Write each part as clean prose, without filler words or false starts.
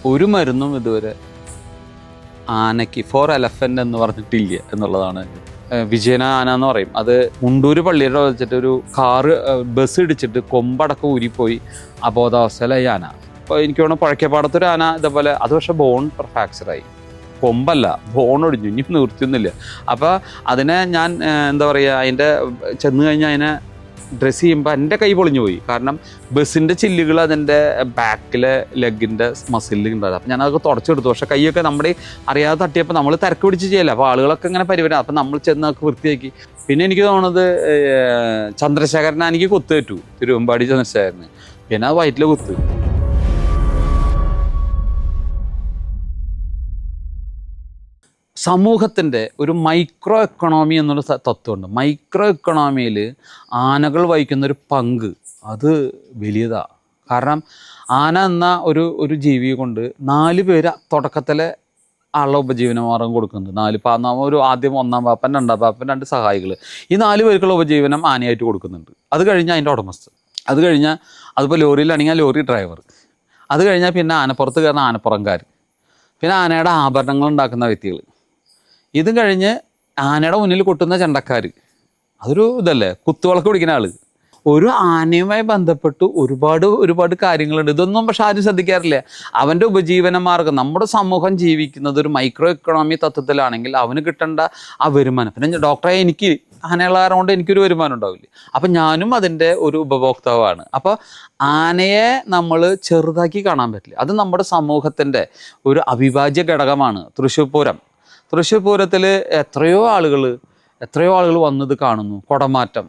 ഒരു മരുന്നും ഇതുവരെ ആനയ്ക്ക് ഫോർ എലഫൻ്റ് എന്ന് പറഞ്ഞിട്ടില്ല എന്നുള്ളതാണ്. വിജയന ആന എന്ന് പറയും. അത് മുണ്ടൂര് പള്ളിയുടെ വെച്ചിട്ട് ഒരു ബസ് ഇടിച്ചിട്ട് കൊമ്പടക്കം ഊരിപ്പോയി അബോധാവസ്ഥയിലായി ആന. അപ്പോൾ എനിക്ക് തോന്നുന്നു പഴക്കപ്പാടത്തൊരു ആന ഇതേപോലെ, അത് പക്ഷേ ബോൺ ഫ്രാക്ചറായി, കൊമ്പല്ല ബോൺ ഒടിഞ്ഞു, ഇനി നിർത്തിയൊന്നുമില്ല. അപ്പോൾ അതിനെ ഞാൻ എന്താ പറയുക, അതിൻ്റെ ചെന്ന് കഴിഞ്ഞാൽ അതിനെ ഡ്രസ്സ് ചെയ്യുമ്പോൾ എൻ്റെ കൈ പൊളിഞ്ഞു പോയി. കാരണം ബസ്സിൻ്റെ ചില്ലുകൾ അതിൻ്റെ ബാക്കിലെ ലെഗിൻ്റെ മസിലിൽ ഉണ്ടായത്. അപ്പോൾ ഞാനതൊക്കെ തുടച്ചെടുത്തു. പക്ഷേ കൈയൊക്കെ നമ്മുടെ അറിയാതെ തട്ടിയപ്പോൾ നമ്മൾ തിരക്ക് പിടിച്ച് ചെയ്യല്ല. അപ്പോൾ ആളുകളൊക്കെ ഇങ്ങനെ പരിവരണം. അപ്പോൾ നമ്മൾ ചെന്ന് അതൊക്കെ വൃത്തിയാക്കി. പിന്നെ എനിക്ക് തോന്നുന്നത് ചന്ദ്രശേഖരനെ എനിക്ക് കുത്തേറ്റു, തിരുവമ്പാടി ചന്ദ്രശേഖരന്. പിന്നെ അത് വയറ്റിൽ കുത്ത്. സമൂഹത്തിൻ്റെ ഒരു മൈക്രോ എക്കണോമി എന്നൊരു തത്വമുണ്ട്. മൈക്രോ എക്കണോമിയിൽ ആനകൾ വഹിക്കുന്നൊരു പങ്ക് അത് വലിയതാണ്. കാരണം ആന എന്ന ഒരു ജീവിയെ കൊണ്ട് 4 പേര് തുടക്കത്തിലെ ആളുടെ ഉപജീവനമാർഗം കൊടുക്കുന്നുണ്ട്. ഒരു ആദ്യം 1-ാം പാപ്പൻ, 2-ാം പാപ്പൻ, 2 സഹായികൾ. ഈ 4 പേർക്കുള്ള ഉപജീവനം ആനയായിട്ട് കൊടുക്കുന്നുണ്ട്. അത് കഴിഞ്ഞാൽ അതിൻ്റെ ഉടമസ്ഥൻ, അത് കഴിഞ്ഞാൽ അതിപ്പോൾ ലോറിയിലാണെങ്കിൽ ലോറി ഡ്രൈവർ, അത് കഴിഞ്ഞാൽ പിന്നെ ആനപ്പുറത്ത് കയറുന്ന ആനപ്പുറംകാർ, പിന്നെ ആനയുടെ ആഭരണങ്ങൾ ഉണ്ടാക്കുന്ന വ്യക്തികൾ, ഇതും കഴിഞ്ഞ് ആനയുടെ മുന്നിൽ കൊട്ടുന്ന ചെണ്ടക്കാർ. അതൊരു ഇതല്ലേ, കുത്തുവിളക്ക് പിടിക്കുന്ന ആൾ. ഒരു ആനയുമായി ബന്ധപ്പെട്ട് ഒരുപാട് കാര്യങ്ങളുണ്ട്. ഇതൊന്നും പക്ഷെ ആരും ശ്രദ്ധിക്കാറില്ല. അവൻ്റെ ഉപജീവന മാർഗം, നമ്മുടെ സമൂഹം ജീവിക്കുന്നത് ഒരു മൈക്രോ എക്കണോമി തത്വത്തിലാണെങ്കിൽ അവന് കിട്ടേണ്ട ആ വരുമാനം. പിന്നെ ഡോക്ടറെ, എനിക്ക് ആനകളാരം കൊണ്ട് എനിക്കൊരു വരുമാനം ഉണ്ടാവില്ല. അപ്പം ഞാനും അതിൻ്റെ ഒരു ഉപഭോക്താവാണ്. അപ്പോൾ ആനയെ നമ്മൾ ചെറുതാക്കി കാണാൻ പറ്റില്ല. അത് നമ്മുടെ സമൂഹത്തിൻ്റെ ഒരു അവിഭാജ്യ ഘടകമാണ്. തൃശ്ശൂർ പൂരത്തിൽ എത്രയോ ആളുകൾ വന്നത് കാണുന്നു. കുടമാറ്റം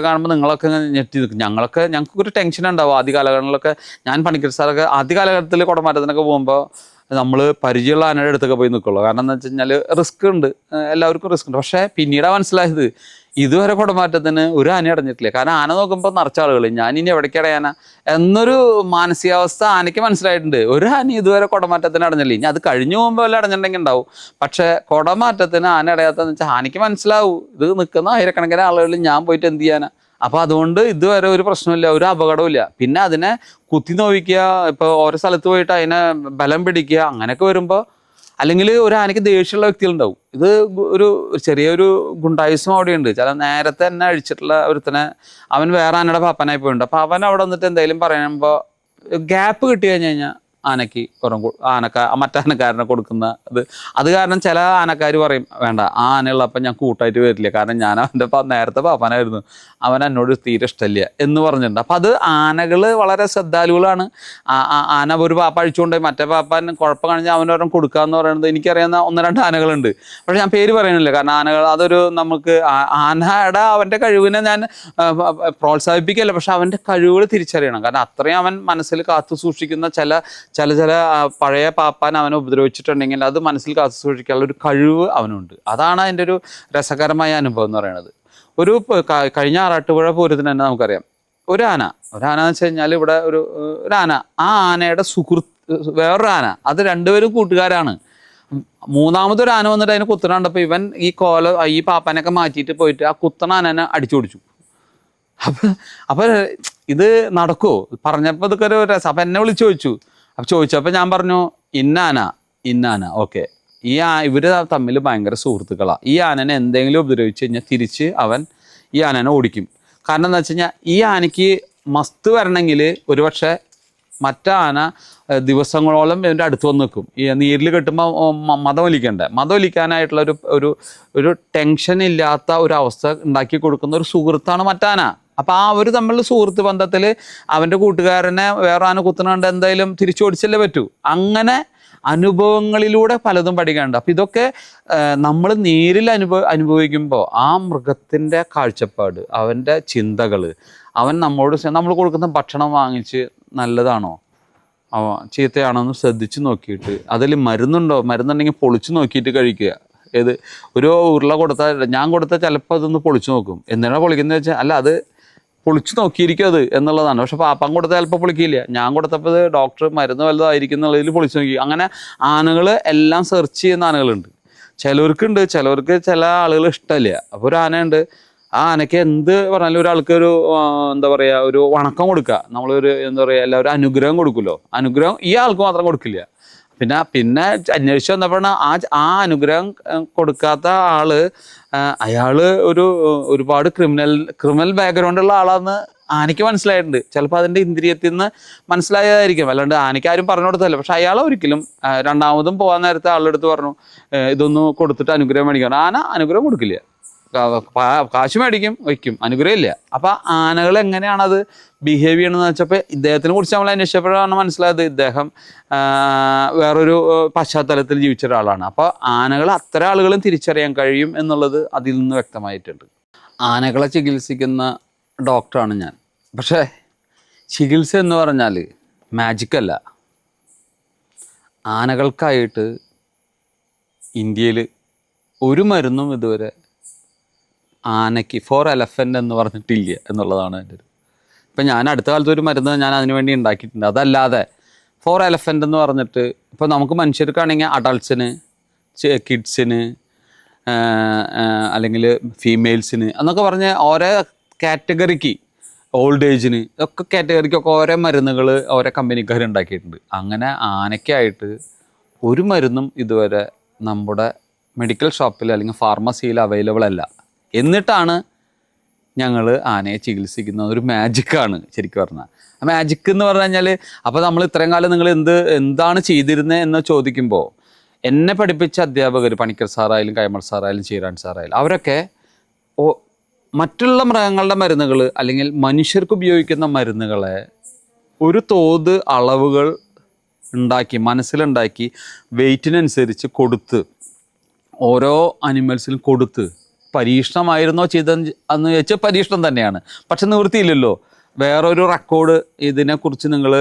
കാണുമ്പോൾ നിങ്ങളൊക്കെ ഞെട്ടി നിൽക്കും. ഞങ്ങൾക്കൊരു ടെൻഷൻ ഉണ്ടാവും. ആദ്യ കാലഘട്ടങ്ങളിലൊക്കെ ഞാൻ പണിക്കർ സാറൊക്കെ ആദ്യ കാലഘട്ടത്തിൽ കുടമാറ്റത്തിനൊക്കെ പോകുമ്പോൾ നമ്മൾ പരിചയമുള്ള ആനയുടെ അടുത്തൊക്കെ പോയി നിൽക്കുള്ളൂ. കാരണം എന്താ വെച്ച് കഴിഞ്ഞാൽ റിസ്ക് ഉണ്ട്, എല്ലാവർക്കും റിസ്ക് ഉണ്ട്. പക്ഷേ പിന്നീടാണ് മനസ്സിലായത് ഇതുവരെ കുടമാറ്റത്തിന് ഒരു ആന അടഞ്ഞിട്ടില്ല. കാരണം ആന നോക്കുമ്പോൾ നിറച്ച ആളുകൾ, ഞാനിനി എവിടേക്ക് അടയാന എന്നൊരു മാനസികാവസ്ഥ ആനയ്ക്ക് മനസ്സിലായിട്ടുണ്ട്. ഒരു ആന ഇതുവരെ കുടമാറ്റത്തിന് അടഞ്ഞില്ല. ഇനി അത് കഴിഞ്ഞു പോകുമ്പോൾ വല്ല അടഞ്ഞിട്ടുണ്ടെങ്കിൽ ഉണ്ടാവും. പക്ഷേ കുടമാറ്റത്തിന് ആന അടയാത്തതെന്ന് വെച്ചാൽ ആനയ്ക്ക് മനസ്സിലാവും ഇത് നിൽക്കുന്ന ആയിരക്കണക്കിന് ആളുകളിൽ ഞാൻ പോയിട്ട് എന്ത് ചെയ്യാനാ. അപ്പോൾ അതുകൊണ്ട് ഇതുവരെ ഒരു പ്രശ്നമില്ല, ഒരു അപകടമില്ല. പിന്നെ അതിനെ കുത്തി നോവിക്കുക, ഇപ്പോൾ ഓരോ സ്ഥലത്ത് പോയിട്ട് അതിനെ ബലം പിടിക്കുക, അങ്ങനെയൊക്കെ വരുമ്പോൾ, അല്ലെങ്കിൽ ഒരു ആനയ്ക്ക് ദേഷ്യമുള്ള വ്യക്തികളുണ്ടാവും. ഇത് ഒരു ചെറിയൊരു ഗുണ്ടായുസം അവിടെയുണ്ട്. ചില നേരത്തെ തന്നെ അഴിച്ചിട്ടുള്ള ഒരുത്തനെ, അവൻ വേറെ ആനയുടെ പാപ്പനായി പോയിട്ടുണ്ട്. അപ്പോൾ അവൻ അവിടെ വന്നിട്ട് എന്തെങ്കിലും പറയുമ്പോൾ ഗ്യാപ്പ് കിട്ടി കഴിഞ്ഞാൽ ആനയ്ക്ക് മറ്റാനക്കാരനെ കൊടുക്കുന്ന അത് കാരണം ചില ആനക്കാർ പറയും, വേണ്ട ആ ആനയുള്ളപ്പം ഞാൻ കൂട്ടായിട്ട് വരില്ല, കാരണം ഞാൻ അവൻ്റെ നേരത്തെ പാപ്പാനായിരുന്നു, അവൻ എന്നോട് തീരെ ഇഷ്ടമില്ല എന്ന് പറഞ്ഞിട്ടുണ്ട്. അപ്പം അത് ആനകൾ വളരെ ശ്രദ്ധാലുകളാണ്. ആന ഒരു പാപ്പ അഴിച്ചുകൊണ്ടുപോയി മറ്റേ പാപ്പാൻ കുഴപ്പം കഴിഞ്ഞാൽ അവനോരം കൊടുക്കുക എന്ന് പറയുന്നത് എനിക്കറിയാവുന്ന 1-2 ആനകളുണ്ട്. പക്ഷെ ഞാൻ പേര് പറയുന്നില്ല, കാരണം ആനകൾ അതൊരു നമുക്ക് ആനയുടെ അവൻ്റെ കഴിവിനെ ഞാൻ പ്രോത്സാഹിപ്പിക്കുകയല്ല, പക്ഷെ അവൻ്റെ കഴിവുകൾ തിരിച്ചറിയണം. കാരണം അത്രയും അവൻ മനസ്സിൽ കാത്തു സൂക്ഷിക്കുന്ന ചില പഴയ പാപ്പാൻ അവനെ ഉപദ്രവിച്ചിട്ടുണ്ടെങ്കിൽ അത് മനസ്സിൽ കാത്തു സൂക്ഷിക്കാനുള്ള ഒരു കഴിവ് അവനുണ്ട്. അതാണ് അതിൻ്റെ ഒരു രസകരമായ അനുഭവം എന്ന് പറയുന്നത്. കഴിഞ്ഞ ആറാട്ടുപുഴ പൂരത്തിന് തന്നെ നമുക്കറിയാം, ഒരാന എന്ന് വെച്ച് കഴിഞ്ഞാൽ ഇവിടെ ഒരു ആന, ആ ആനയുടെ വേറൊരു ആന, അത് 2 പേരും കൂട്ടുകാരാണ്. 3-മതൊരു ആന വന്നിട്ട് അതിനെ കുത്തണ കണ്ടപ്പോൾ ഇവൻ ഈ പാപ്പാനൊക്കെ മാറ്റിയിട്ട് പോയിട്ട് ആ കുത്തണ ആനനെ അടിച്ചോടിച്ചു. അപ്പം ഇത് നടക്കുമോ പറഞ്ഞപ്പോൾ ഇതൊക്കെ ഒരു രസം. അപ്പം എന്നെ വിളിച്ച് ചോദിച്ചപ്പോൾ ഞാൻ പറഞ്ഞു ഇന്നാന ഓക്കെ. ഇവര് തമ്മിൽ ഭയങ്കര സുഹൃത്തുക്കളാണ്. ഈ ആനനെ എന്തെങ്കിലും ഉപദ്രവിച്ച് കഴിഞ്ഞാൽ തിരിച്ച് അവൻ ഈ ആനനെ ഓടിക്കും. കാരണം എന്താ വെച്ച് കഴിഞ്ഞാൽ ഈ ആനയ്ക്ക് മസ്ത് വരണമെങ്കിൽ ഒരുപക്ഷെ മറ്റാന ദിവസങ്ങളോളം ഇവൻ്റെ അടുത്ത് വന്ന് നിൽക്കും. ഈ നീരിൽ കെട്ടുമ്പോൾ മതമൊലിക്കാനായിട്ടുള്ള ഒരു ടെൻഷൻ ഇല്ലാത്ത ഒരു അവസ്ഥ ഉണ്ടാക്കി കൊടുക്കുന്ന ഒരു സുഹൃത്താണ് മറ്റാന. അപ്പം അവർ തമ്മിലുള്ള സുഹൃത്ത് ബന്ധത്തിൽ അവൻ്റെ കൂട്ടുകാരനെ വേറെ ആന കുത്തുന്നുണ്ട്, എന്തായാലും തിരിച്ചോടിച്ചല്ലേ പറ്റൂ. അങ്ങനെ അനുഭവങ്ങളിലൂടെ പലതും പഠിക്കാനുണ്ട്. അപ്പം ഇതൊക്കെ നമ്മൾ നേരിൽ അനുഭവിക്കുമ്പോൾ ആ മൃഗത്തിൻ്റെ കാഴ്ചപ്പാട്, അവൻ്റെ ചിന്തകൾ, നമ്മൾ കൊടുക്കുന്ന ഭക്ഷണം വാങ്ങിച്ച് നല്ലതാണോ ചീത്തയാണോ എന്ന് ശ്രദ്ധിച്ച് നോക്കിയിട്ട് അതിൽ മരുന്നുണ്ടെങ്കിൽ പൊളിച്ച് നോക്കിയിട്ട് കഴിക്കുക. ഒരു ഉരുള ഞാൻ കൊടുത്താൽ ചിലപ്പോൾ അതൊന്ന് പൊളിച്ച് നോക്കും. എന്തിനാണ് പൊളിക്കുന്നത് വെച്ചാൽ, അല്ല അത് പൊളിച്ചു നോക്കിയിരിക്കും അത് എന്നുള്ളതാണ്. പക്ഷെ പാപ്പാൻ കൊടുത്താൽ ചിലപ്പോൾ പൊളിക്കില്ല. ഞാൻ കൊടുത്തപ്പോൾ ഡോക്ടർ മരുന്ന് വലുതായിരിക്കും എന്നുള്ളതിൽ പൊളിച്ചു നോക്കി. അങ്ങനെ ആനകൾ എല്ലാം സെർച്ച് ചെയ്യുന്ന ആനകളുണ്ട്. ചിലർക്ക് ചില ആളുകൾ ഇഷ്ടമില്ല. അപ്പോൾ ഒരു ആനയുണ്ട്, ആ ആനയ്ക്ക് എന്ത് പറഞ്ഞാലും ഒരാൾക്ക് ഒരു എന്താ പറയുക ഒരു വണക്കം കൊടുക്കുക, നമ്മളൊരു എന്താ പറയുക എല്ലാവരും അനുഗ്രഹം കൊടുക്കുമല്ലോ, അനുഗ്രഹം ഈ ആൾക്ക് മാത്രം കൊടുക്കില്ല. പിന്നെ പിന്നെ അന്വേഷിച്ച് വന്നപ്പോഴാണ് ആ അനുഗ്രഹം കൊടുക്കാത്ത ആള് അയാള് ഒരുപാട് ക്രിമിനൽ ബാക്ക്ഗ്രൗണ്ട് ഉള്ള ആളാന്ന് ആനയ്ക്ക് മനസ്സിലായിട്ടുണ്ട്. ചിലപ്പോൾ അതിൻ്റെ ഇന്ദ്രിയത്തിൽ നിന്ന് മനസ്സിലായതായിരിക്കും, അല്ലാണ്ട് ആനയ്ക്ക് ആരും പറഞ്ഞു കൊടുത്തതല്ല. പക്ഷെ അയാൾ ഒരിക്കലും രണ്ടാമതും പോകാൻ നേരത്തെ ആളുടെ അടുത്ത് പറഞ്ഞു ഇതൊന്ന് കൊടുത്തിട്ട് അനുഗ്രഹം മേടിക്കണം. ആന അനുഗ്രഹം കൊടുക്കില്ല, കാശ് മേടിക്കും വയ്ക്കും, അനുഗ്രഹം ഇല്ല. അപ്പം ആനകൾ എങ്ങനെയാണത് ബിഹേവ് ചെയ്യണമെന്ന് വെച്ചപ്പോൾ ഇദ്ദേഹത്തിനെ കുറിച്ച് നമ്മൾ അന്വേഷിച്ചപ്പോഴാണ് മനസ്സിലായത് ഇദ്ദേഹം വേറൊരു പശ്ചാത്തലത്തിൽ ജീവിച്ച ഒരാളാണ്. അപ്പോൾ ആനകൾ അത്തരം ആളുകളും തിരിച്ചറിയാൻ കഴിയും എന്നുള്ളത് അതിൽ നിന്ന് വ്യക്തമായിട്ടുണ്ട്. ആനകളെ ചികിത്സിക്കുന്ന ഡോക്ടറാണ് ഞാൻ. പക്ഷേ ചികിത്സ എന്ന് പറഞ്ഞാൽ മാജിക്കല്ല. ആനകൾക്കായിട്ട് ഇന്ത്യയിൽ ഒരു മരുന്നും ഇതുവരെ ആനയ്ക്ക് ഫോർ എലഫൻ്റ് എന്ന് പറഞ്ഞിട്ടില്ല എന്നുള്ളതാണ് എൻ്റെ ഒരു. ഇപ്പം ഞാൻ അടുത്ത കാലത്ത് ഒരു മരുന്ന് ഞാൻ അതിനു വേണ്ടി ഉണ്ടാക്കിയിട്ടുണ്ട്. അതല്ലാതെ ഫോർ എലഫൻ്റ് എന്ന് പറഞ്ഞിട്ട് ഇപ്പോൾ നമുക്ക് മനുഷ്യർക്കാണെങ്കിൽ അഡൾട്ട്സിന്, കിഡ്സിന്, അല്ലെങ്കിൽ ഫീമെയിൽസിന് എന്നൊക്കെ പറഞ്ഞ് ഓരോ കാറ്റഗറിക്ക്, ഓൾഡ് ഏജിന് ഒക്കെ കാറ്റഗറിക്കൊക്കെ ഓരോ മരുന്നുകൾ ഓരോ കമ്പനിക്കാർ ഉണ്ടാക്കിയിട്ടുണ്ട്. അങ്ങനെ ആനയ്ക്കായിട്ട് ഒരു മരുന്നും ഇതുവരെ നമ്മുടെ മെഡിക്കൽ ഷോപ്പിൽ അല്ലെങ്കിൽ ഫാർമസിയിൽ അവൈലബിൾ അല്ല. എന്നിട്ടാണ് ഞങ്ങൾ ആനയെ ചികിത്സിക്കുന്നത്. ഒരു മാജിക്കാണ് ശരിക്കും പറഞ്ഞാൽ. ആ മാജിക്ക് എന്ന് പറഞ്ഞു കഴിഞ്ഞാൽ അപ്പോൾ നമ്മൾ ഇത്രയും കാലം നിങ്ങൾ എന്താണ് ചെയ്തിരുന്നത് എന്ന് ചോദിക്കുമ്പോൾ എന്നെ പഠിപ്പിച്ച അധ്യാപകർ, പണിക്കർ സാറായാലും കൈമൾ സാറായാലും ചീരാൻ സാറായാലും, അവരൊക്കെ മറ്റുള്ള മൃഗങ്ങളുടെ മരുന്നുകൾ അല്ലെങ്കിൽ മനുഷ്യർക്ക് ഉപയോഗിക്കുന്ന മരുന്നുകളെ ഒരു തോത് അളവുകൾ ഉണ്ടാക്കി മനസ്സിലുണ്ടാക്കി വെയ്റ്റിനനുസരിച്ച് കൊടുത്ത് ഓരോ അനിമൽസിലും കൊടുത്ത് പരീക്ഷണമായിരുന്നോ ചെയ്തെന്ന് അന്ന് ചോദിച്ചാൽ പരീക്ഷണം തന്നെയാണ്. പക്ഷെ നിവൃത്തിയില്ലല്ലോ. വേറൊരു റെക്കോർഡ് ഇതിനെക്കുറിച്ച് നിങ്ങൾ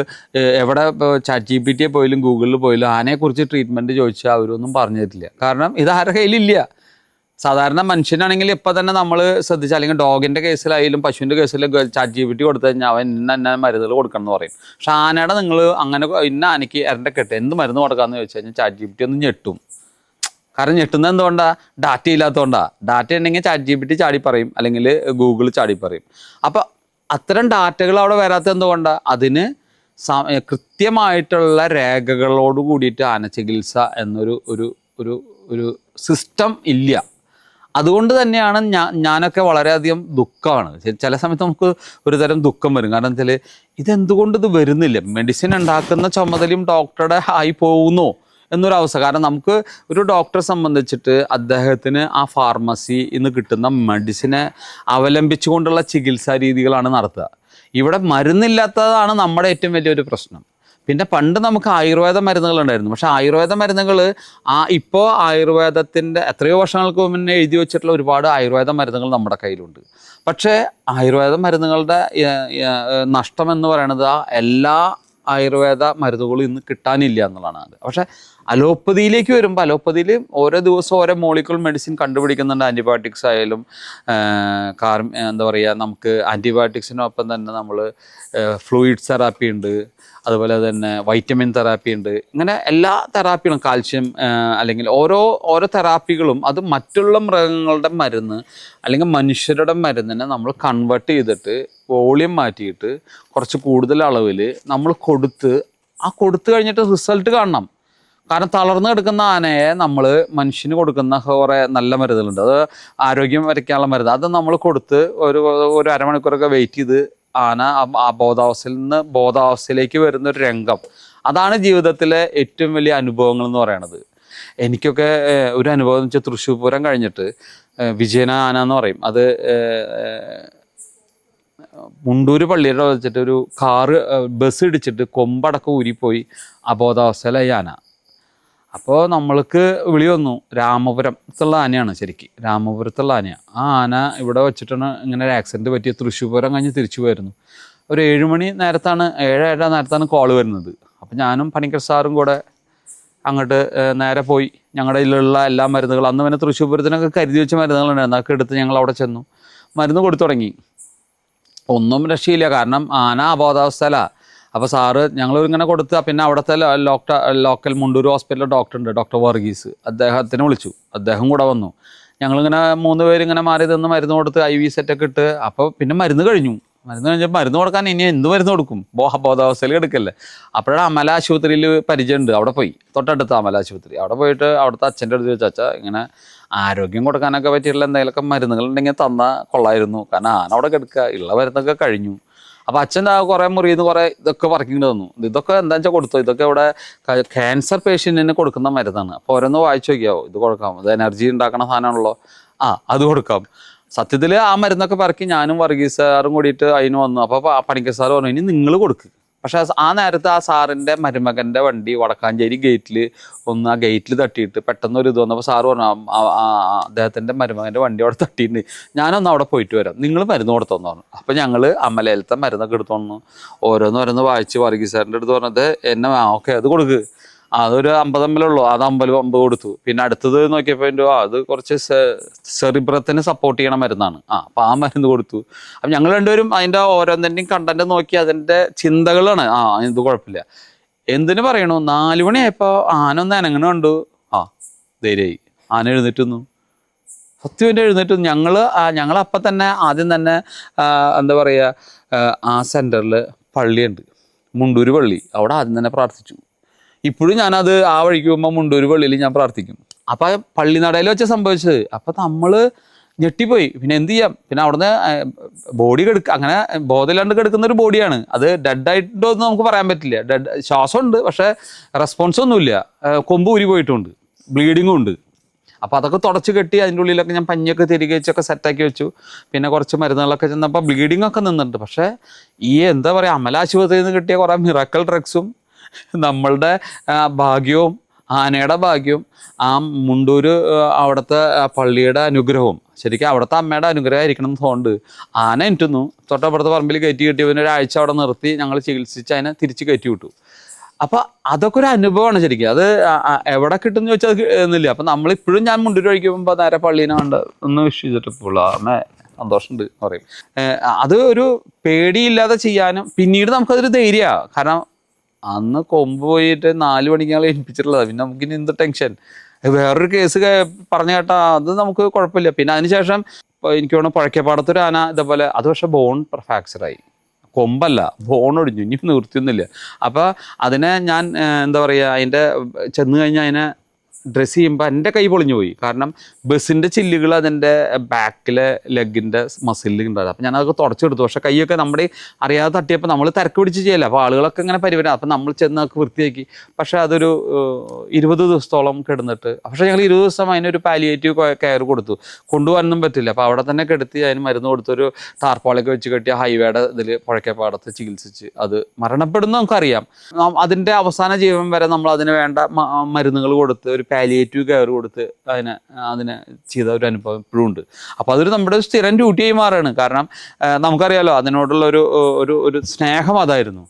എവിടെ ChatGPT പോയാലും ഗൂഗിളിൽ പോയാലും ആനയെക്കുറിച്ച് ട്രീറ്റ്മെൻറ്റ് ചോദിച്ചാൽ അവരൊന്നും പറഞ്ഞു തരില്ല. കാരണം ഇത് ആരുടെ കയ്യിലില്ല. സാധാരണ മനുഷ്യനാണെങ്കിൽ ഇപ്പം തന്നെ നമ്മൾ ശ്രദ്ധിച്ചാൽ, അല്ലെങ്കിൽ ഡോഗിൻ്റെ കേസിലായാലും പശുവിൻ്റെ കേസിലും ChatGPT കൊടുത്തു കഴിഞ്ഞാൽ അവൻ ഇന്ന മരുന്നുകൾ കൊടുക്കണം എന്ന് പറയും. പക്ഷെ ആനയുടെ നിങ്ങൾ അങ്ങനെ ഇന്ന ആനയ്ക്ക് എരണ്ടക്കെട്ട് എന്ത് മരുന്ന് കൊടുക്കാമെന്ന് ചോദിച്ചു കഴിഞ്ഞാൽ ChatGPT ഒന്ന് ഞെട്ടും. കാരണം ഞെട്ടുന്നത് എന്തുകൊണ്ടാണ്? ഡാറ്റ ഇല്ലാത്തതുകൊണ്ടാണ്. ഡാറ്റ ഉണ്ടെങ്കിൽ ChatGPT ചാടി പറയും, അല്ലെങ്കിൽ ഗൂഗിൾ ചാടി പറയും. അപ്പോൾ അത്തരം ഡാറ്റകൾ അവിടെ വരാത്തത് എന്തുകൊണ്ടാണ്? അതിന് കൃത്യമായിട്ടുള്ള രേഖകളോട് കൂടിയിട്ട് ആന ചികിത്സ എന്നൊരു ഒരു ഒരു ഒരു സിസ്റ്റം ഇല്ല. അതുകൊണ്ട് തന്നെയാണ് ഞാനൊക്കെ വളരെയധികം ദുഃഖമാണ്. ചില സമയത്ത് നമുക്ക് ഒരു തരം ദുഃഖം വരും. കാരണം വെച്ചാൽ ഇതെന്തുകൊണ്ട് ഇത് വരുന്നില്ല? മെഡിസിൻ ഉണ്ടാക്കുന്ന ചുമതലയും ഡോക്ടറുടെ ആയി പോകുന്നു എന്നൊരവസ്ഥ. കാരണം നമുക്ക് ഒരു ഡോക്ടറെ സംബന്ധിച്ചിട്ട് അദ്ദേഹത്തിന് ആ ഫാർമസി ഇന്ന് കിട്ടുന്ന മെഡിസിനെ അവലംബിച്ചുകൊണ്ടുള്ള ചികിത്സാ രീതികളാണ് നടത്തുക. ഇവിടെ മരുന്നില്ലാത്തതാണ് നമ്മുടെ ഏറ്റവും വലിയൊരു പ്രശ്നം. പിന്നെ പണ്ട് നമുക്ക് ആയുർവേദ മരുന്നുകളുണ്ടായിരുന്നു. പക്ഷേ ആയുർവേദ മരുന്നുകൾ ഇപ്പോൾ ആയുർവേദത്തിൻ്റെ എത്രയോ വർഷങ്ങൾക്ക് മുന്നേ എഴുതി വെച്ചിട്ടുള്ള ഒരുപാട് ആയുർവേദ മരുന്നുകൾ നമ്മുടെ കയ്യിലുണ്ട്. പക്ഷേ ആയുർവേദ മരുന്നുകളുടെ നഷ്ടം എന്ന് പറയുന്നത് എല്ലാ ആയുർവേദ മരുന്നുകളും ഇന്ന് കിട്ടാനില്ല എന്നുള്ളതാണ് അത്. പക്ഷേ അലോപ്പതിയിലേക്ക് വരുമ്പോൾ അലോപ്പതിയിൽ ഓരോ ദിവസവും ഓരോ മോളിക്യൂൾ മെഡിസിൻ കണ്ടുപിടിക്കുന്നുണ്ട്. ആൻറ്റിബയോട്ടിക്സ് ആയാലും എന്താ പറയുക, നമുക്ക് ആൻറ്റിബയോട്ടിക്സിനൊപ്പം തന്നെ നമ്മൾ ഫ്ലൂയിഡ്സ് തെറാപ്പി ഉണ്ട്, അതുപോലെ തന്നെ വൈറ്റമിൻ തെറാപ്പി ഉണ്ട്. ഇങ്ങനെ എല്ലാ തെറാപ്പികളും, കാൽഷ്യം അല്ലെങ്കിൽ ഓരോ തെറാപ്പികളും അത് മറ്റുള്ള മൃഗങ്ങളുടെ മരുന്ന് അല്ലെങ്കിൽ മനുഷ്യരുടെ മരുന്നിനെ നമ്മൾ കൺവേർട്ട് ചെയ്തിട്ട് വോളിയം മാറ്റിയിട്ട് കുറച്ച് കൂടുതൽ അളവിൽ നമ്മൾ കൊടുത്തു കഴിഞ്ഞിട്ട് റിസൾട്ട് കാണണം. കാരണം തളർന്നു കിടക്കുന്ന ആനയെ നമ്മൾ മനുഷ്യന് കൊടുക്കുന്ന കുറേ നല്ല മരുന്നുകളുണ്ട്. അത് ആരോഗ്യം വരയ്ക്കാനുള്ള മരുന്ന്. അത് നമ്മൾ കൊടുത്ത് ഒരു അരമണിക്കൂറൊക്കെ വെയിറ്റ് ചെയ്ത് ആന ബോധാവസ്ഥയിൽ നിന്ന് ബോധാവസ്ഥയിലേക്ക് വരുന്നൊരു രംഗം, അതാണ് ജീവിതത്തിലെ ഏറ്റവും വലിയ അനുഭവങ്ങൾ എന്ന് പറയുന്നത്. എനിക്കൊക്കെ ഒരു അനുഭവം എന്ന് വെച്ചാൽ തൃശ്ശൂർ പൂരം കഴിഞ്ഞിട്ട് വിജയന ആന എന്ന് പറയും, അത് മുണ്ടൂര് പള്ളിയുടെ വെച്ചിട്ട് ഒരു ബസ് ഇടിച്ചിട്ട് കൊമ്പടക്കം ഊരിപ്പോയി അബോധാവസ്ഥയിലായി ആന. അപ്പോൾ നമ്മൾക്ക് വിളി വന്നു. രാമപുരത്തുള്ള ആനയാണ്, ശരിക്കും രാമപുരത്തുള്ള ആനയാണ്. ആ ആന ഇവിടെ വെച്ചിട്ടാണ് ഇങ്ങനെ ഒരു ആക്സിഡൻറ്റ് പറ്റിയ. തൃശ്ശൂർ പൂരം കഴിഞ്ഞ് തിരിച്ചു പോയിരുന്നു. ഒരു 7 മണി നേരത്താണ്, 7:30 നേരത്താണ് കോൾ വരുന്നത്. അപ്പോൾ ഞാനും പണിക്കർ സാറും കൂടെ അങ്ങോട്ട് നേരെ പോയി. ഞങ്ങളുടെ കയ്യിലുള്ള എല്ലാ മരുന്നുകളും, അന്ന് പിന്നെ തൃശ്ശൂർ പൂരത്തിനൊക്കെ കരുതി വെച്ച മരുന്നുകളുണ്ടായിരുന്നു, അതൊക്കെ എടുത്ത് ഞങ്ങൾ അവിടെ ചെന്നു. മരുന്ന് കൊടുത്തു തുടങ്ങി. ഒന്നും രക്ഷയില്ല. കാരണം ആന അബോധാവസ്ഥയിലാണ്. അപ്പോൾ സാറ് ഞങ്ങളിങ്ങനെ കൊടുത്ത്, പിന്നെ അവിടുത്തെ ലോക്കൽ മുണ്ടൂർ ഹോസ്പിറ്റലിലെ ഡോക്ടറുണ്ട്, ഡോക്ടർ വർഗീസ്, അദ്ദേഹത്തിനെ വിളിച്ചു. അദ്ദേഹം കൂടെ വന്നു. ഞങ്ങളിങ്ങനെ 3 പേര് ഇങ്ങനെ മാറി നിന്ന് മരുന്ന് കൊടുത്ത് IV സെറ്റൊക്കെ ഇട്ട്. അപ്പോൾ പിന്നെ മരുന്ന് കഴിഞ്ഞു. മരുന്ന് കഴിഞ്ഞപ്പോൾ മരുന്ന് കൊടുക്കാൻ ഇനി എന്ത് മരുന്ന് കൊടുക്കും? ബോധാവസ്ഥയിൽ എടുക്കല്ലേ. അപ്പോഴാണ് അമല ആശുപത്രിയിൽ പരിചയമുണ്ട്. അവിടെ പോയി, തൊട്ടടുത്ത അമല ആശുപത്രി. അവിടെ പോയിട്ട് അവിടുത്തെ അച്ഛൻ്റെ അടുത്ത് ചോദിച്ചു, അച്ഛാ ഇങ്ങനെ ആരോഗ്യം കൊടുക്കാനൊക്കെ പറ്റിയിട്ടുള്ള എന്തെങ്കിലുമൊക്കെ മരുന്നുകൾ ഉണ്ടെങ്കിൽ തന്നാൽ കൊള്ളായിരുന്നു. കാരണം ആന അവിടെ കിടക്കുക, ഉള്ള മരുന്നൊക്കെ കഴിഞ്ഞു. അപ്പോൾ അച്ഛൻ കുറേ മുറിയിൽ നിന്ന് കുറേ ഇതൊക്കെ പറിക്കേണ്ടി വന്നു. ഇതൊക്കെ എന്താ വെച്ചാൽ കൊടുത്തു. ഇതൊക്കെ ഇവിടെ ക്യാൻസർ പേഷ്യൻറ്റിന് കൊടുക്കുന്ന മരുന്നാണ്. അപ്പോൾ ഓരോന്ന് വായിച്ചു നോക്കിയാവോ, ഇത് കൊടുക്കാം, ഇത് എനർജി ഉണ്ടാക്കണ സാധനമാണല്ലോ, അത് കൊടുക്കാം. സത്യത്തിൽ ആ മരുന്നൊക്കെ പറക്കി ഞാനും വർഗീസ് സാറും കൂടിയിട്ട് അതിന് വന്നു. അപ്പോൾ പണിക്കർ സാറ് പറഞ്ഞു, ഇനി നിങ്ങൾ കൊടുക്ക്. പക്ഷേ ആ നേരത്ത് ആ സാറിൻ്റെ മരുമകൻ്റെ വണ്ടി വടക്കാഞ്ചേരി ഗേറ്റിൽ ഒന്ന് ആ ഗേറ്റിൽ തട്ടിയിട്ട് പെട്ടെന്നൊരു ഇത് വന്നപ്പോൾ സാറ് പറഞ്ഞു, അദ്ദേഹത്തിൻ്റെ മരുമകൻ്റെ വണ്ടി അവിടെ തട്ടിയിട്ടുണ്ട്, ഞാനൊന്ന് അവിടെ പോയിട്ട് വരാം, നിങ്ങൾ മരുന്ന് കൊടുത്തോന്ന് പറഞ്ഞു. അപ്പോൾ ഞങ്ങൾ അമലയിലത്തെ മരുന്നൊക്കെ എടുത്തോന്നു ഓരോന്ന് വായിച്ച് വർഗീസ് സാറിൻ്റെ അടുത്ത് പറഞ്ഞത് എന്നെ ഓക്കെ അത് കൊടുക്ക്, അതൊരു 50 ഉള്ളൂ, അത് 50 കൊടുത്തു. പിന്നെ അടുത്തത് നോക്കിയപ്പോൾ അത് കുറച്ച് സെറിബ്രത്തിന് സപ്പോർട്ട് ചെയ്യണ മരുന്നാണ്. അപ്പം ആ മരുന്ന് കൊടുത്തു. അപ്പം ഞങ്ങൾ രണ്ടുപേരും അതിൻ്റെ ഓരോന്നിൻ്റെയും കണ്ടന്റ് നോക്കി അതിൻ്റെ ചിന്തകളാണ്. ഇത് കുഴപ്പമില്ല. എന്തിനു പറയണു, 4 മണിയായപ്പോൾ ആന ഒന്ന് അനങ്ങണ കണ്ടു. ധൈര്യമായി, ആന എഴുന്നേറ്റുന്നു. സത്യം എഴുന്നേറ്റു. ഞങ്ങളപ്പം തന്നെ ആദ്യം തന്നെ എന്താ പറയുക, ആ സെൻറ്ററിൽ പള്ളിയുണ്ട്, മുണ്ടൂര് പള്ളി, അവിടെ ആദ്യം തന്നെ പ്രാർത്ഥിച്ചു. ഇപ്പോഴും ഞാനത് ആ വഴിക്ക് പോകുമ്പോൾ മുണ്ടൂര് പള്ളിയിൽ ഞാൻ പ്രാർത്ഥിക്കും. അപ്പം പള്ളിനടയിൽ വെച്ച് സംഭവിച്ചത്. അപ്പം നമ്മൾ ഞെട്ടിപ്പോയി. പിന്നെ എന്ത് ചെയ്യാം, പിന്നെ അവിടുന്ന് ബോഡി അങ്ങനെ ബോധമില്ലാണ്ട് കിടക്കുന്ന ഒരു ബോഡിയാണ്. അത് ഡെഡായിട്ടോ ഒന്നും നമുക്ക് പറയാൻ പറ്റില്ല. ശ്വാസമുണ്ട്, പക്ഷേ റെസ്പോൺസ് ഒന്നുമില്ല. കൊമ്പ് ഊരി പോയിട്ടുണ്ട്, ബ്ലീഡിങ്ങും ഉണ്ട്. അപ്പോൾ അതൊക്കെ തുടച്ച് കെട്ടി അതിൻ്റെ ഉള്ളിലൊക്കെ ഞാൻ പഞ്ഞൊക്കെ തിരികെ വെച്ചൊക്കെ സെറ്റാക്കി വെച്ചു. പിന്നെ കുറച്ച് മരുന്നുകളൊക്കെ ചെന്നപ്പോൾ ബ്ലീഡിങ് ഒക്കെ നിന്നിട്ടുണ്ട്. പക്ഷേ എന്താ പറയുക, അമല ആശുപത്രിയിൽ നിന്ന് കിട്ടിയ കുറേ മിറാക്കൽ ഡ്രഗ്സും നമ്മളുടെ ഭാഗ്യവും ആനയുടെ ഭാഗ്യവും ആ മുണ്ടൂര് അവിടുത്തെ പള്ളിയുടെ അനുഗ്രഹവും, ശരിക്കും അവിടുത്തെ അമ്മയുടെ അനുഗ്രഹം ആയിരിക്കണം എന്ന് തോന്നുന്നുണ്ട്. ആന എനിറ്റുന്നു തൊട്ടപ്പുറത്തെ പറമ്പിൽ കയറ്റി കിട്ടിയതിന് ഒരാഴ്ച അവിടെ നിർത്തി ഞങ്ങൾ ചികിത്സിച്ച് അതിനെ തിരിച്ച് കയറ്റി വിട്ടു. അപ്പോൾ അതൊക്കെ ഒരു അനുഭവമാണ് ശരിക്കും. അത് എവിടെ കിട്ടുമെന്ന് ചോദിച്ചാൽ അത് എന്നില്ല. അപ്പം നമ്മളിപ്പോഴും ഞാൻ മുണ്ടൂര് കഴിക്കുമ്പോൾ നേരെ പള്ളീനെ കണ്ട് ഒന്ന് വിഷ് ചെയ്തിട്ട് പോളൂ, അമ്മ സന്തോഷമുണ്ട് എന്ന് പറയും. അത് ഒരു പേടിയില്ലാതെ ചെയ്യാനും പിന്നീട് നമുക്കതൊരു ധൈര്യമാണ്. കാരണം അന്ന് കൊമ്പ് പോയിട്ട് 4 മണിക്ക് ഞങ്ങൾ ഏൽപ്പിച്ചിട്ടുള്ളതാണ്. പിന്നെ നമുക്കിനി എന്ത് ടെൻഷൻ. വേറൊരു കേസ് പറഞ്ഞു കേട്ടാൽ അത് നമുക്ക് കുഴപ്പമില്ല. പിന്നെ അതിനുശേഷം എനിക്ക് തോന്നുന്നു പുഴയ്ക്കപ്പാടത്തൊരു ആന ഇതേപോലെ, അത് പക്ഷേ ബോൺ ഫ്രാക്ചറായി, കൊമ്പല്ല ബോൺ ഒടിഞ്ഞു, ഇനി നിർത്തിയൊന്നുമില്ല. അപ്പോൾ അതിനെ ഞാൻ എന്താ പറയുക, അതിൻ്റെ ചെന്ന് കഴിഞ്ഞാൽ അതിനെ ഡ്രസ്സ് ചെയ്യുമ്പോൾ എൻ്റെ കൈ പൊളിഞ്ഞു പോയി. കാരണം ബസ്സിൻ്റെ ചില്ലുകൾ അതിൻ്റെ ബാക്കിലെ ലെഗിൻ്റെ മസിലിൽ ഉണ്ടായത്. അപ്പോൾ ഞാനതൊക്കെ തുടച്ചെടുത്തു. പക്ഷേ കൈയൊക്കെ നമ്മുടെ അറിയാതെ തട്ടിയപ്പോൾ നമ്മൾ തിരക്ക് പിടിച്ച് ചെയ്യല്ല. അപ്പോൾ ആളുകളൊക്കെ ഇങ്ങനെ പരിവരം. അപ്പോൾ നമ്മൾ ചെന്നൊക്കെ വൃത്തിയാക്കി. പക്ഷേ അതൊരു 20 ദിവസത്തോളം കിടന്നിട്ട്, പക്ഷേ ഞങ്ങൾ 20 ദിവസം അതിനൊരു പാലിയേറ്റീവ് കെയർ കൊടുത്തു. കൊണ്ടുപോകാനൊന്നും പറ്റില്ല. അപ്പോൾ അവിടെ തന്നെ കിടത്തി അതിന് മരുന്ന് കൊടുത്തൊരു ടാർപോളൊക്കെ വെച്ച് കെട്ടിയ ഹൈവേയുടെ ഇതിൽ പുഴയ്ക്കപ്പാടത്ത് ചികിത്സിച്ച് അത് മരണപ്പെടുന്ന നമുക്കറിയാം. അതിൻ്റെ അവസാന ജീവൻ വരെ നമ്മൾ അതിന് വേണ്ട മരുന്നുകൾ കൊടുത്ത് ഒരു പാലിയേറ്റീവ് കെയർ കൊടുത്ത് അതിനെ ചെയ്ത ഒരു അനുഭവം ഇപ്പോഴും ഉണ്ട്. അപ്പോൾ അതൊരു നമ്മുടെ സ്ഥിരം ഡ്യൂട്ടിയായി മാറുകയാണ്. കാരണം നമുക്കറിയാലോ അതിനോടുള്ള ഒരു സ്നേഹം അതായിരുന്നു.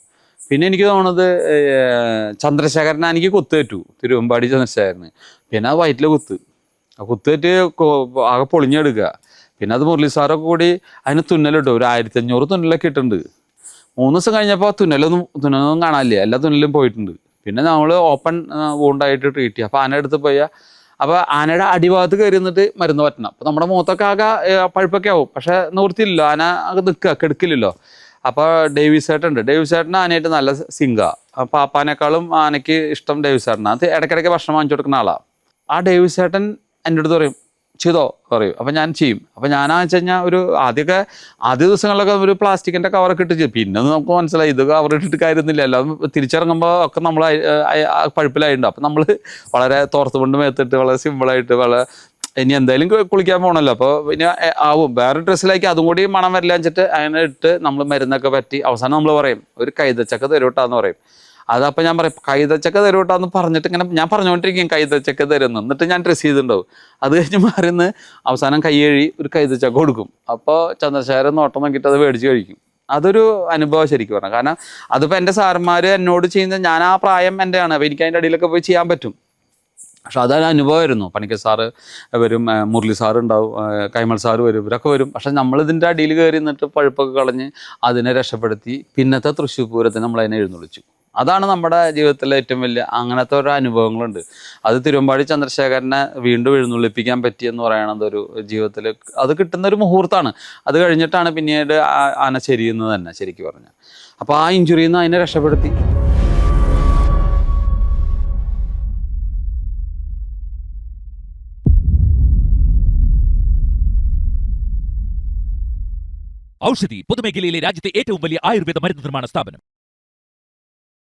പിന്നെ എനിക്ക് തോന്നുന്നത് ചന്ദ്രശേഖരനെ എനിക്ക് കുത്തേറ്റു, തിരുവമ്പാടി ചന്ദ്രശേഖരന്. പിന്നെ അത് വയറ്റിലെ കുത്തേറ്റ് ആകെ പൊളിഞ്ഞെടുക്കുക. പിന്നെ അത് മുരളി സാറൊക്കെ കൂടി അതിന് തുന്നലിട്ടു. ഒരു 1500 തുന്നലൊക്കെ ഇട്ടുണ്ട്. 3 ദിവസം കഴിഞ്ഞപ്പോൾ തുന്നലൊന്നും കാണാനില്ല, എല്ലാ തുന്നലും പോയിട്ടുണ്ട്. പിന്നെ നമ്മൾ ഓപ്പൺ വൂണ്ടായിട്ട് ട്രീറ്റ് ചെയ്യുക. അപ്പോൾ ആന എടുത്ത് പോയാൽ, അപ്പോൾ ആനയുടെ അടിഭാഗത്ത് കയറി നിന്നിട്ട് മരുന്ന് പറ്റണം. അപ്പോൾ നമ്മുടെ മുഖത്തൊക്കെ ആകെ പഴുപ്പൊക്കെ ആവും. പക്ഷേ നിവൃത്തിയില്ലല്ലോ, ആന ആകെ കെടുക്കില്ലല്ലോ. അപ്പോൾ ഡേവിസ് ചേട്ടൻ ആനയായിട്ട് നല്ല സിങ്കാണ്. പാപ്പാനേക്കാളും ആനയ്ക്ക് ഇഷ്ടം ഡേവിസ് ചേട്ടനാണ്. അത് ഇടയ്ക്കിടയ്ക്ക് ഭക്ഷണം വാങ്ങിച്ചു കൊടുക്കുന്ന ആളാണ്. ആ ഡേവിസ് ചേട്ടൻ എൻ്റെ അടുത്ത് പറയും, ചെയ്തോ പറയും. അപ്പം ഞാൻ ചെയ്യും. അപ്പം ഞാനാന്ന് വെച്ച് കഴിഞ്ഞാൽ ആദ്യ ദിവസങ്ങളിലൊക്കെ ഒരു പ്ലാസ്റ്റിക്കിൻ്റെ കവറൊക്കെ ഇട്ട് ചെയ്യും. പിന്നെ നമുക്ക് മനസ്സിലായി ഇത് കവർ ഇട്ടിട്ട് കാര്യമൊന്നുമില്ല. എല്ലാം തിരിച്ചിറങ്ങുമ്പോൾ ഒക്കെ നമ്മൾ പഴുപ്പിലായിട്ടുണ്ട്. അപ്പം നമ്മൾ വളരെ തോർത്തുകൊണ്ട് മേത്തിട്ട് വളരെ സിമ്പിളായിട്ട് ഇനി എന്തായാലും കുളിക്കാൻ പോകണമല്ലോ, അപ്പോൾ പിന്നെ ആവും വേറെ ഡ്രസ്സിലേക്ക് അതും കൂടി മണം വരില്ല വെച്ചിട്ട് അങ്ങനെ ഇട്ട് നമ്മൾ മരുന്നൊക്കെ പറ്റി അവസാനം നമ്മൾ പറയും ഒരു കൈതച്ചക്ക തരുവട്ടാന്ന് പറയും. അതപ്പോൾ ഞാൻ പറയും കൈതച്ചക്ക തരുവട്ടാന്ന് പറഞ്ഞിട്ട് ഇങ്ങനെ ഞാൻ പറഞ്ഞുകൊണ്ടിരിക്കും കൈതച്ചക്ക തരുന്നു. എന്നിട്ട് ഞാൻ ഡ്രസ്സ് ചെയ്തിട്ടുണ്ടാവും. അത് കഴിഞ്ഞ് മാറിന്ന് അവസാനം കൈ കഴുകി ഒരു കൈതച്ചക്ക കൊടുക്കും. അപ്പോൾ ചന്ദ്രശേഖരൻ നോട്ടം നോക്കിയിട്ട് അത് മേടിച്ച് കഴിക്കും. അതൊരു അനുഭവം ശരിക്കും പറഞ്ഞാൽ. കാരണം അതിപ്പോൾ എൻ്റെ സാറന്മാർ എന്നോട് ചെയ്യുന്നത് ഞാൻ ആ പ്രായം എൻ്റെയാണ്. അപ്പോൾ എനിക്ക് അതിൻ്റെ അടിയിലൊക്കെ പോയി ചെയ്യാൻ പറ്റും. പക്ഷെ അതൊരു അനുഭവമായിരുന്നു. പണിക്കർ സാറ് വരും, മുരളി സാറ് ഉണ്ടാവും, കൈമൾ സാറ് വരും, ഇവരൊക്കെ വരും. പക്ഷെ നമ്മളിതിൻ്റെ അടിയിൽ കയറി നിന്നിട്ട് പഴുപ്പൊക്കെ കളഞ്ഞ് അതിനെ രക്ഷപ്പെടുത്തി പിന്നത്തെ തൃശ്ശൂർ പൂരത്തിന് നമ്മളതിനെ എഴുന്നള്ളിച്ചു. അതാണ് നമ്മുടെ ജീവിതത്തിലെ ഏറ്റവും വലിയ അങ്ങനത്തെ ഒരു അനുഭവങ്ങളുണ്ട്. അത് തിരുവമ്പാടി ചന്ദ്രശേഖരനെ വീണ്ടും എഴുന്നള്ളിപ്പിക്കാൻ പറ്റിയെന്ന് പറയണത് ഒരു ജീവിതത്തിൽ അത് കിട്ടുന്ന ഒരു മുഹൂർത്തമാണ്. അത് കഴിഞ്ഞിട്ടാണ് പിന്നീട് ആന ശരിയെന്ന് തന്നെ ശരിക്കും പറഞ്ഞാൽ. അപ്പോൾ ആ ഇഞ്ചുറിയിൽ നിന്ന് അതിനെ രക്ഷപ്പെടുത്തി. ഔഷധി പൊതുമേഖലയിലെ രാജ്യത്തെ ഏറ്റവും വലിയ ആയുർവേദ മരുന്ന് നിർമ്മാണ സ്ഥാപനം.